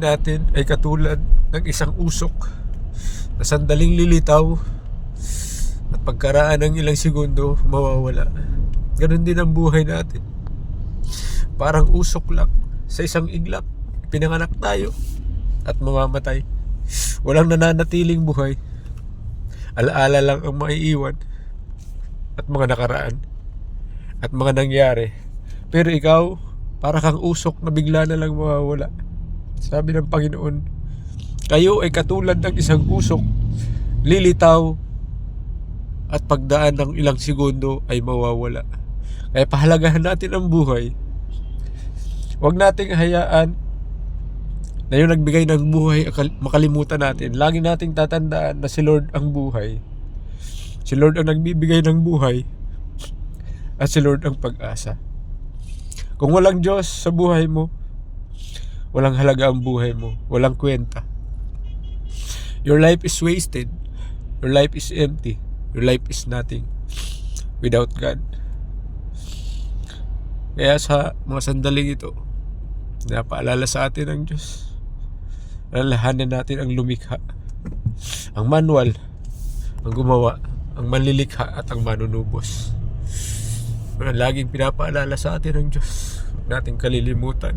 natin ay katulad ng isang usok na sandaling lilitaw at pagkaraan ng ilang segundo mawawala. Ganon din ang buhay natin. Parang usok lang sa isang iglap. Pinanganak tayo at mamamatay. Walang nananatiling buhay. Alaala lang ang maiiwan at mga nakaraan at mga nangyari. Pero ikaw, para kang usok na bigla na lang mawawala. Sabi ng Panginoon, kayo ay katulad ng isang usok, lilitaw at pagdaan ng ilang segundo ay mawawala. Kaya pahalagahan natin ang buhay. Huwag nating hayaan na yung nagbigay ng buhay makalimutan natin. Lagi nating tatandaan na si Lord ang buhay. Si Lord ang nagbibigay ng buhay at si Lord ang pag-asa. Kung walang Diyos sa buhay mo, walang halaga ang buhay mo. Walang kwenta. Your life is wasted. Your life is empty. Your life is nothing without God. Kaya sa mga sandaling ito, napaalala sa atin ng Diyos. Alalahanin natin ang lumikha, ang manual, ang gumawa, ang manlilikha at ang manunubos. Laging pinapaalala sa atin ng Diyos. Huwag nating kalilimutan.